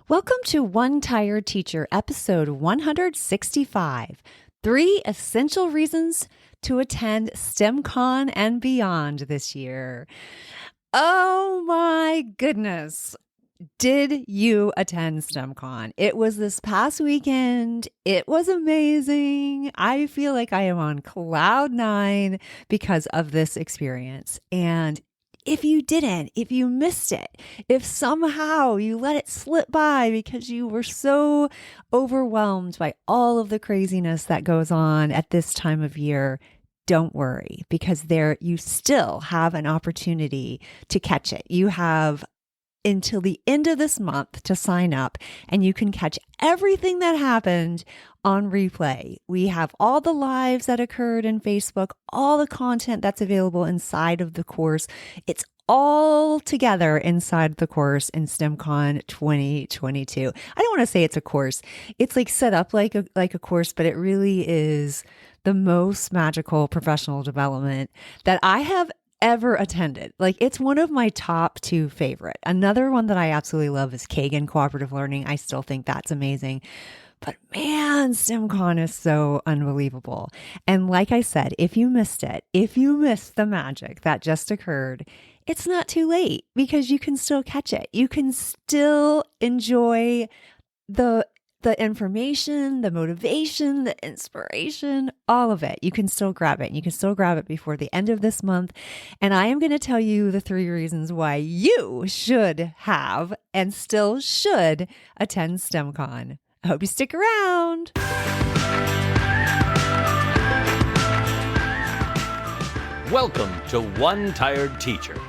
Welcome to One Tired Teacher, episode 165. 3 essential reasons to attend STEMCon and beyond this year. Oh my goodness. Did you attend STEMCon? It was this past weekend. It was amazing. I feel like I am on cloud 9 because of this experience. And if you didn't, if you missed it, if somehow you let it slip by because you were so overwhelmed by all of the craziness that goes on at this time of year, don't worry, because you still have an opportunity to catch it. You have until the end of this month to sign up, and you can catch everything that happened on replay. We have all the lives that occurred in Facebook, all the content that's available inside of the course. It's all together inside the course in STEMCon 2022. I don't want to say it's a course. It's like set up like a course, but it really is the most magical professional development that I have ever attended. Like, it's one of my top 2 favorite. Another one that I absolutely love is Kagan Cooperative Learning. I still think that's amazing. But man, STEMCon is so unbelievable. And like I said, if you missed it, if you missed the magic that just occurred, it's not too late because you can still catch it. You can still enjoy the information, the motivation, the inspiration, all of it. You can still grab it. You can still grab it before the end of this month. And I am going to tell you the 3 reasons why you should have and still should attend STEMCon. I hope you stick around. Welcome to One Tired Teacher.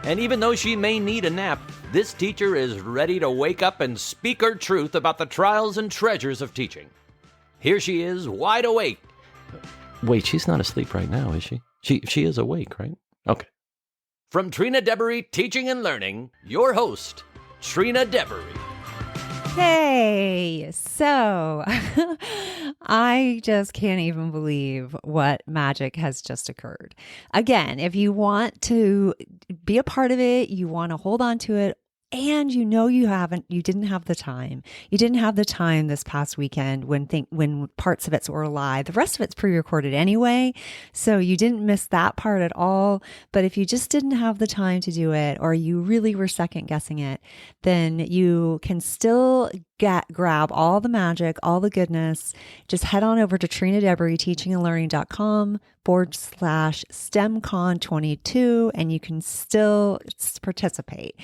And even though she may need a nap, this teacher is ready to wake up and speak her truth about the trials and treasures of teaching. Here she is, wide awake. Wait, she's not asleep right now, is she? She is awake, right? Okay. From Trina Deboree Teaching and Learning, your host, Trina Deboree. Hey, so I just can't even believe what magic has just occurred. Again, if you want to be a part of it, you want to hold on to it, and you didn't have the time. You didn't have the time this past weekend when parts of it were live. The rest of it's pre-recorded anyway, so you didn't miss that part at all. But if you just didn't have the time to do it, or you really were second guessing it, then you can still grab all the magic, all the goodness. Just head on over to Trina Deboree Teaching and Learning.com/STEMCon22, and you can still participate.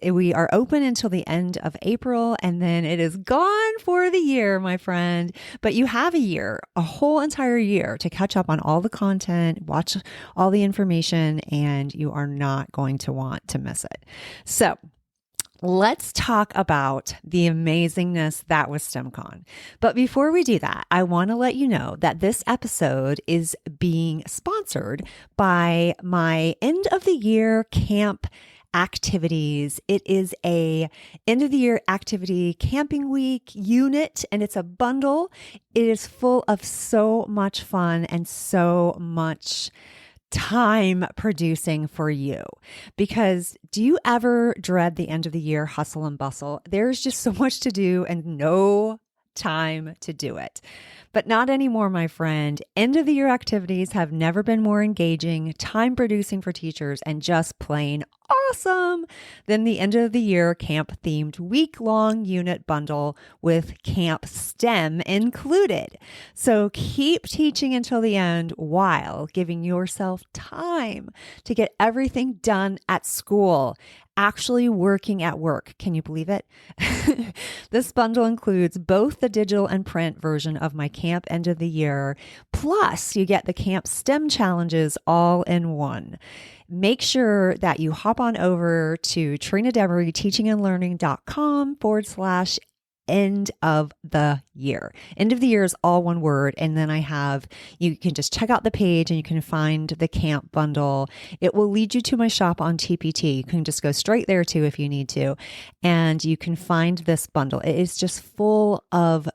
We are open until the end of April, and then it is gone for the year, my friend. But you have a whole entire year to catch up on all the content, watch all the information, and you are not going to want to miss it. So let's talk about the amazingness that was STEMCon. But before we do that, I want to let you know that this episode is being sponsored by my end of the year camp activities. It is a end of the year activity camping week unit, and it's a bundle. It is full of so much fun and so much time producing for you. Because do you ever dread the end of the year hustle and bustle? There's just so much to do and no time to do it. But not anymore, my friend. End of the year activities have never been more engaging, time producing for teachers, and just plain awesome than the end of the year camp themed week-long unit bundle with Camp STEM included. So keep teaching until the end while giving yourself time to get everything done at school. Actually working at work. Can you believe it? This bundle includes both the digital and print version of my camp end of the year, plus you get the camp STEM challenges all in one. Make sure that you hop on over to Trina Deboree Teaching and Learning.com/end of the year. End of the year is all one word. And then you can just check out the page and you can find the camp bundle. It will lead you to my shop on TPT. You can just go straight there too if you need to. And you can find this bundle. It is just full of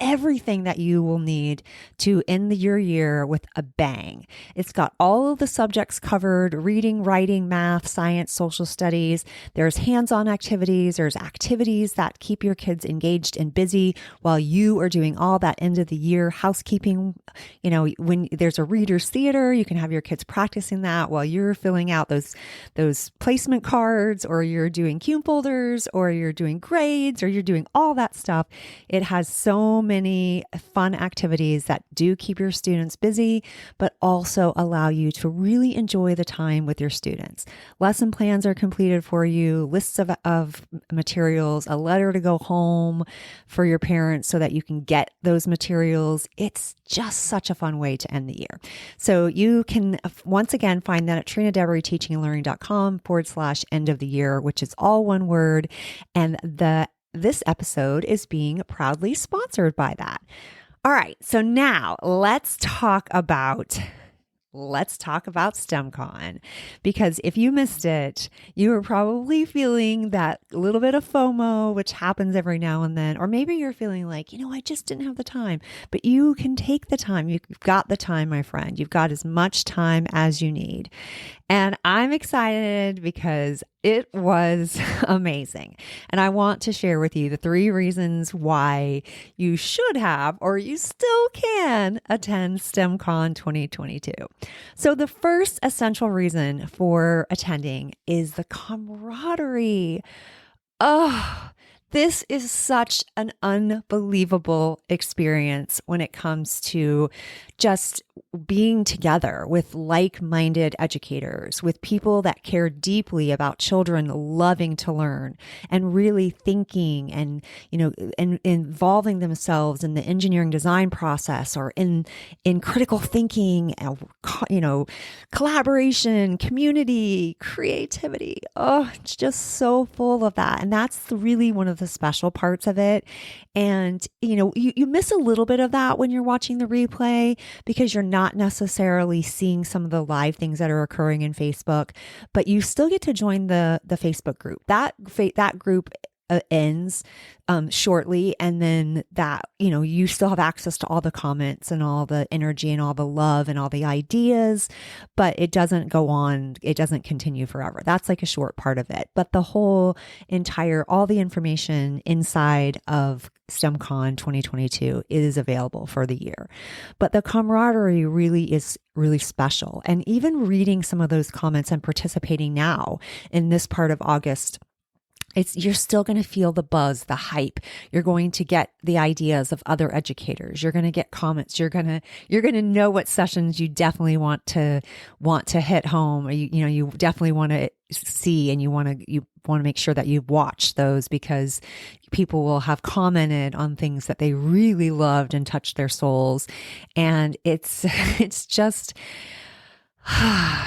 everything that you will need to end your year with a bang. It's got all of the subjects covered: reading, writing, math, science, social studies. There's hands-on activities. There's activities that keep your kids engaged and busy while you are doing all that end of the year housekeeping. When there's a reader's theater, you can have your kids practicing that while you're filling out those placement cards, or you're doing cue folders, or you're doing grades, or you're doing all that stuff. It has so many fun activities that do keep your students busy, but also allow you to really enjoy the time with your students. Lesson plans are completed for you, lists of materials, a letter to go home for your parents so that you can get those materials. It's just such a fun way to end the year. So you can once again find that at trinadeboree.com/end of the year, which is all one word. And this episode is being proudly sponsored by that. All right. So now let's talk about STEMCon, because if you missed it, you were probably feeling that little bit of FOMO, which happens every now and then, or maybe you're feeling like, I just didn't have the time, but you can take the time. You've got the time, my friend. You've got as much time as you need. And I'm excited because it was amazing. And I want to share with you the 3 reasons why you should have, or you still can, attend STEMCon 2022. So the first essential reason for attending is the camaraderie. Oh, this is such an unbelievable experience when it comes to just being together with like-minded educators, with people that care deeply about children loving to learn and really thinking and involving themselves in the engineering design process, or in critical thinking, collaboration, community, creativity. Oh, it's just so full of that. And that's really one of the special parts of it. And, you miss a little bit of that when you're watching the replay, because you're not necessarily seeing some of the live things that are occurring in Facebook, but you still get to join the Facebook group. That group ends shortly, and then that you still have access to all the comments and all the energy and all the love and all the ideas, but it doesn't go on. It doesn't continue forever. That's like a short part of it, but the whole all the information inside of STEMCon 2022 is available for the year. But the camaraderie really is really special, and even reading some of those comments and participating now in this part of August, you're still going to feel the buzz, the hype. You're going to get the ideas of other educators. You're going to get comments. You're going to know what sessions you definitely want to hit home. Or you definitely want to see, and you want to make sure that you watch those, because people will have commented on things that they really loved and touched their souls. And it's just,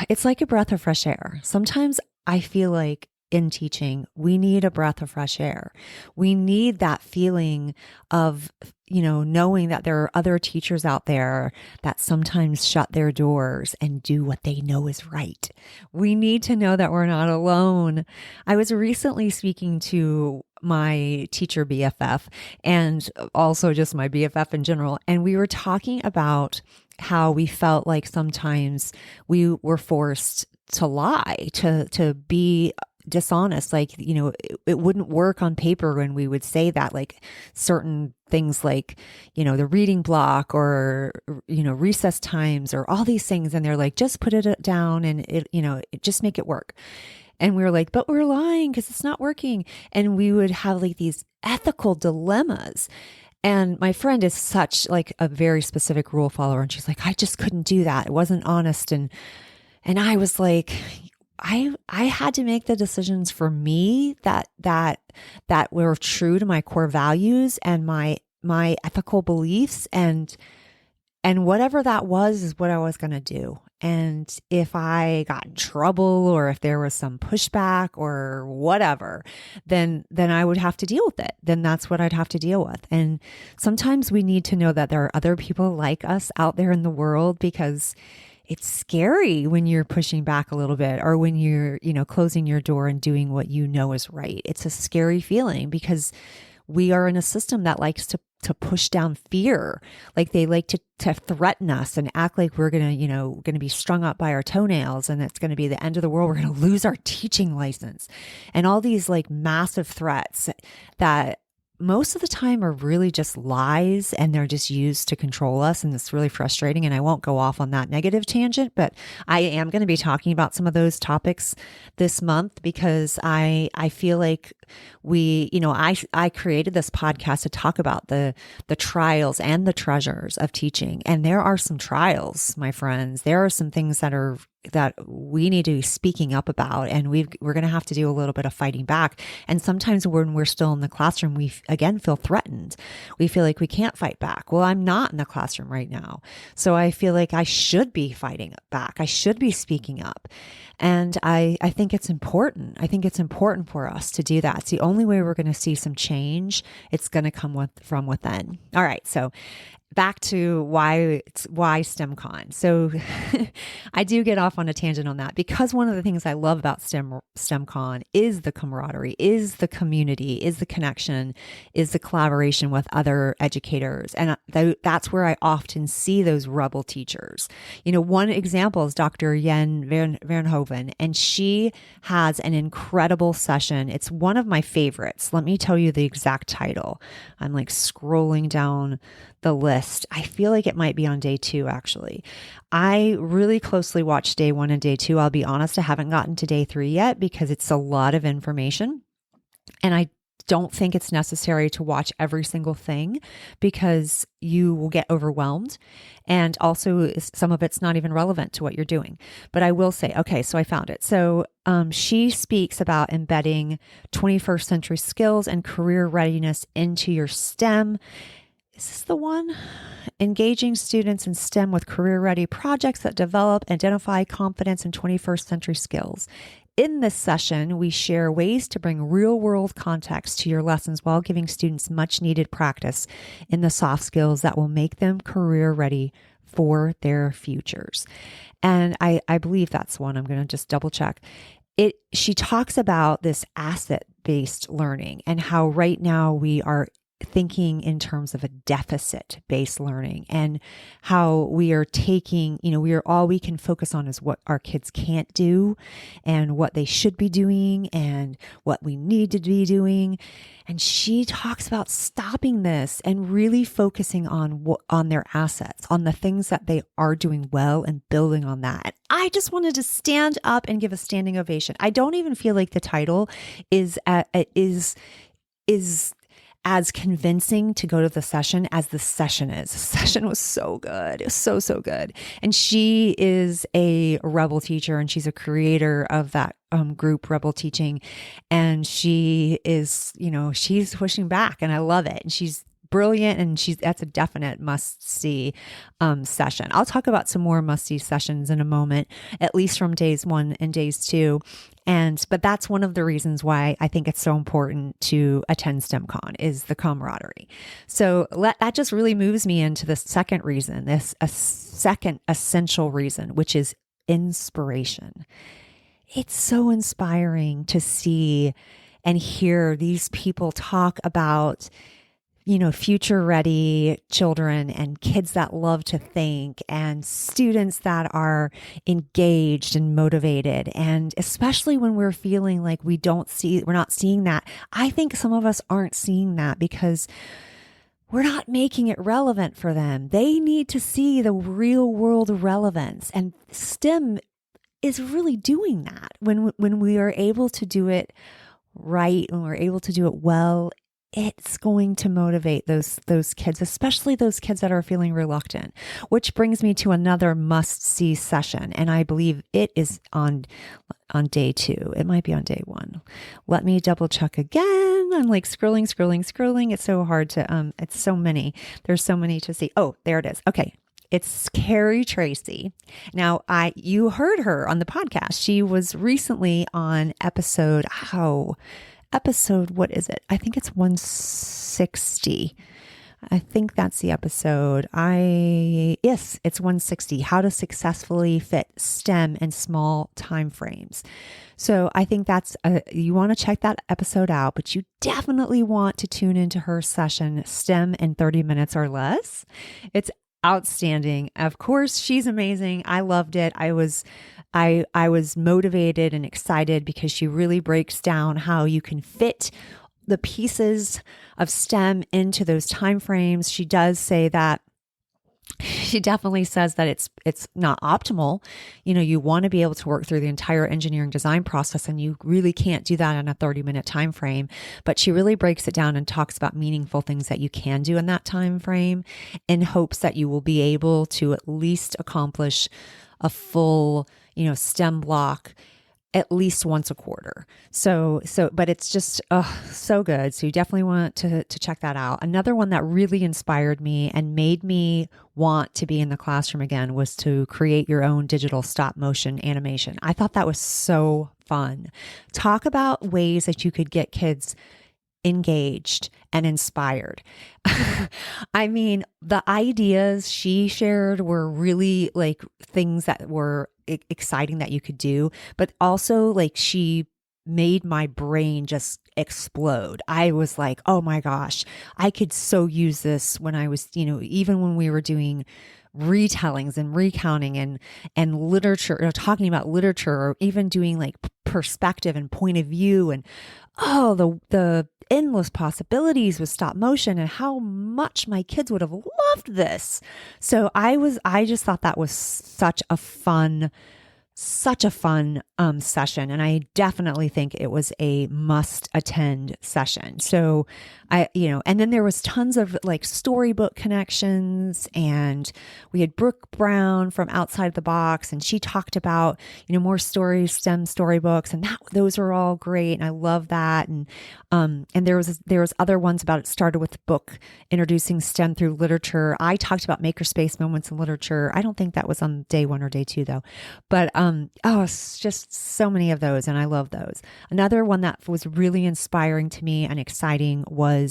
it's like a breath of fresh air. Sometimes I feel like in teaching, we need a breath of fresh air. We need that feeling of, knowing that there are other teachers out there that sometimes shut their doors and do what they know is right. We need to know that we're not alone. I was recently speaking to my teacher BFF, and also just my BFF in general, and we were talking about how we felt like sometimes we were forced to lie, to be dishonest. Like, it wouldn't work on paper when we would say that, like certain things like, the reading block, or, recess times, or all these things. And they're like, just put it down and just make it work. And we were like, but we're lying because it's not working. And we would have like these ethical dilemmas. And my friend is such like a very specific rule follower. And she's like, I just couldn't do that. It wasn't honest. And I was like, I had to make the decisions for me that were true to my core values and my ethical beliefs, and whatever that was is what I was going to do. And if I got in trouble, or if there was some pushback or whatever, then I would have to deal with it. Then that's what I'd have to deal with. And sometimes we need to know that there are other people like us out there in the world, because it's scary when you're pushing back a little bit, or when you're, closing your door and doing what you know is right. It's a scary feeling, because we are in a system that likes push down fear. Like they like to threaten us and act like we're going to, going to be strung up by our toenails and it's going to be the end of the world. We're going to lose our teaching license and all these like massive threats that most of the time are really just lies, and they're just used to control us. And it's really frustrating. And I won't go off on that negative tangent, but I am going to be talking about some of those topics this month because I feel like I created this podcast to talk about the trials and the treasures of teaching. And there are some trials, my friends. There are some things that we need to be speaking up about, and we're going to have to do a little bit of fighting back. And sometimes when we're still in the classroom, we again feel threatened. We feel like we can't fight back. Well, I'm not in the classroom right now, so I feel like I should be fighting back. I should be speaking up. And I think it's important. I think it's important for us to do that. It's the only way we're going to see some change. It's going to come from within. All right. So back to why STEMCon. So I do get off on a tangent on that because one of the things I love about STEMCon is the camaraderie, is the community, is the connection, is the collaboration with other educators. And that's where I often see those rebel teachers. One example is Dr. Yen Vernhoven, and she has an incredible session. It's one of my favorites. Let me tell you the exact title. I'm like scrolling down the list. I feel like it might be on day 2, actually. I really closely watched day 1 and day 2. I'll be honest, I haven't gotten to day 3 yet because it's a lot of information. And I don't think it's necessary to watch every single thing because you will get overwhelmed. And also some of it's not even relevant to what you're doing. But I will say, okay, so I found it. So she speaks about embedding 21st century skills and career readiness into your STEM. Is this the one? Engaging students in STEM with career-ready projects that develop, identify confidence in 21st century skills. In this session, we share ways to bring real-world context to your lessons while giving students much-needed practice in the soft skills that will make them career-ready for their futures. And I believe that's one. I'm going to just double-check. She talks about this asset-based learning and how right now we are thinking in terms of a deficit-based learning and how we are taking, all we can focus on is what our kids can't do and what they should be doing and what we need to be doing. And she talks about stopping this and really focusing on their assets, on the things that they are doing well and building on that. And I just wanted to stand up and give a standing ovation. I don't even feel like the title is as convincing to go to the session as the session is. The session was so good. It was so, so good. And she is a rebel teacher and she's a creator of that group, Rebel Teaching. And she is, she's pushing back and I love it. And she's brilliant and that's a definite must-see session. I'll talk about some more must-see sessions in a moment, at least from days 1 and days 2. But that's one of the reasons why I think it's so important to attend STEMCon is the camaraderie. So that just really moves me into the second reason, a second essential reason, which is inspiration. It's so inspiring to see and hear these people talk about future ready children and kids that love to think and students that are engaged and motivated. And especially when we're feeling like we're not seeing that. I think some of us aren't seeing that because we're not making it relevant for them. They need to see the real world relevance. And STEM is really doing that when we are able to do it right, when we're able to do it well. It's going to motivate those kids, especially those kids that are feeling reluctant, which brings me to another must-see session. And I believe it is on day 2. It might be on day 1. Let me double check again. I'm like scrolling. It's so hard to, it's so many. There's so many to see. Oh, there it is. Okay. It's Carrie Tracy. Now, you heard her on the podcast. She was recently on episode, what is it? I think it's 160. I think that's the episode. Yes, it's 160, how to successfully fit STEM in small time frames. So I think you want to check that episode out, but you definitely want to tune into her session, STEM in 30 minutes or less. It's outstanding. Of course, she's amazing. I loved it. I was motivated and excited because she really breaks down how you can fit the pieces of STEM into those time frames. She does say that she definitely says that it's not optimal. You want to be able to work through the entire engineering design process, and you really can't do that in a 30-minute time frame. But she really breaks it down and talks about meaningful things that you can do in that time frame in hopes that you will be able to at least accomplish a full, STEM block at least once a quarter. But it's just so good. So you definitely want to check that out. Another one that really inspired me and made me want to be in the classroom again was to create your own digital stop motion animation. I thought that was so fun. Talk about ways that you could get kids engaged and inspired. I mean, the ideas she shared were really like things that were exciting that you could do, but also like she made my brain just explode. I was like, oh my gosh, I could so use this when I was, even when we were doing retellings and recounting and literature, talking about literature, or even doing like perspective and point of view, and the endless possibilities with stop motion, and how much my kids would have loved this. So I just thought that was such a fun session. And I definitely think it was a must attend session. So and then there was tons of like storybook connections, and we had Brooke Brown from Outside the Box, and she talked about, more STEM storybooks, and those are all great. And I love that. And there was other ones about, it started with the book introducing STEM through literature. I talked about makerspace moments in literature. I don't think that was on day 1 or day 2 though, but it's just so many of those, and I love those. Another one that was really inspiring to me and exciting was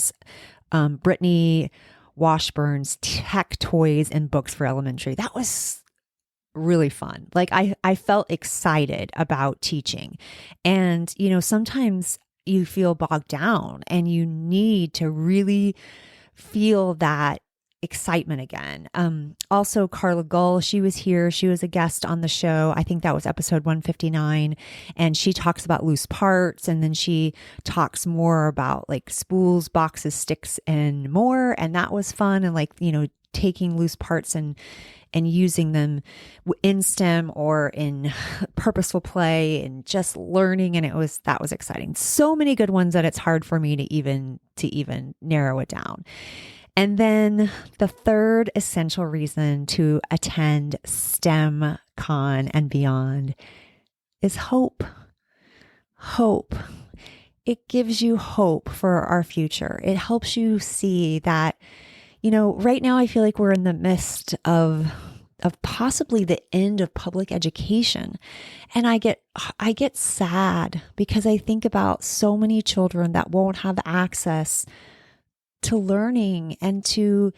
Brittany Washburn's Tech Toys and Books for Elementary. That was really fun. Like I felt excited about teaching, and sometimes you feel bogged down and you need to really feel that excitement again. Also Carla Gull, she was here. She was a guest on the show. I think that was episode 159. And she talks about loose parts. And then she talks more about like spools, boxes, sticks, and more. And that was fun. And like, taking loose parts and using them in STEM or in purposeful play and just learning. And that was exciting. So many good ones that it's hard for me to even narrow it down. And then the third essential reason to attend STEM Con and beyond is hope. Hope. It gives you hope for our future. It helps you see that, right now I feel like we're in the midst of possibly the end of public education. And I get sad because I think about so many children that won't have access to learning and to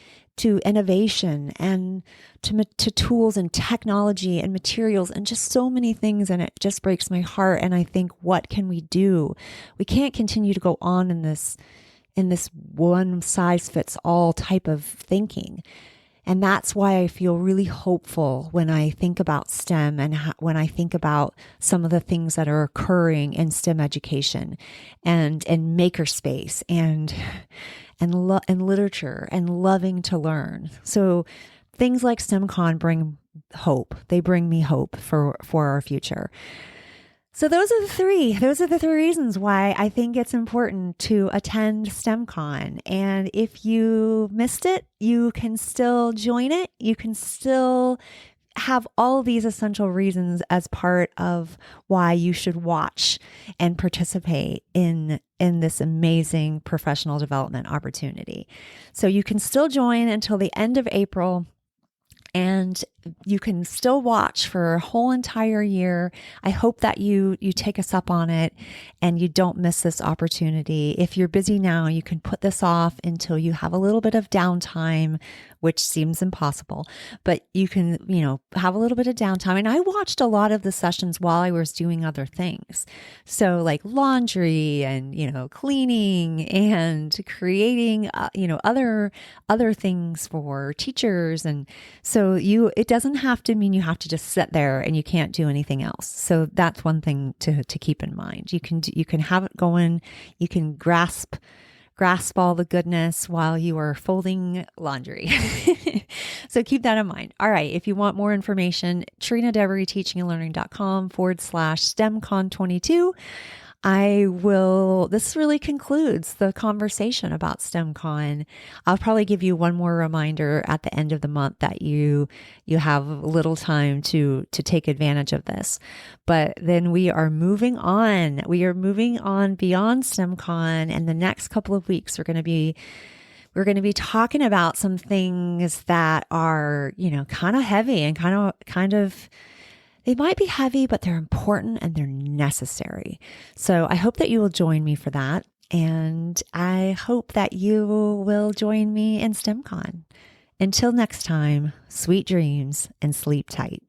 innovation and to tools and technology and materials and just so many things. And it just breaks my heart. And I think, what can we do? We can't continue to go on in this one size fits all type of thinking. And that's why I feel really hopeful when I think about STEM and when I think about some of the things that are occurring in STEM education and makerspace and literature and loving to learn. So things like STEMCon bring hope. They bring me hope for our future. So those are the three reasons why I think it's important to attend STEMCon. And if you missed it, you can still join it. You can still have all of these essential reasons as part of why you should watch and participate in this amazing professional development opportunity. So you can still join until the end of April. And you can still watch for a whole entire year. I hope that you take us up on it and you don't miss this opportunity. If you're busy now, you can put this off until you have a little bit of downtime, which seems impossible, but you can, have a little bit of downtime. And I watched a lot of the sessions while I was doing other things. So like laundry and, cleaning and creating, other things for teachers. And so it doesn't have to mean you have to just sit there and you can't do anything else. So that's one thing to keep in mind. You can have it going. You can grasp all the goodness while you are folding laundry. So keep that in mind. All right. If you want more information, Trina Deboree Teaching and Learning.com/STEMCon22. This really concludes the conversation about STEMCon. I'll probably give you one more reminder at the end of the month that you have a little time to take advantage of this. But then we are moving on. We are moving on beyond STEMCon, and the next couple of weeks we're going to be talking about some things that are, kind of heavy and kind of they might be heavy, but they're important and they're necessary. So I hope that you will join me for that. And I hope that you will join me in STEMCon. Until next time, sweet dreams and sleep tight.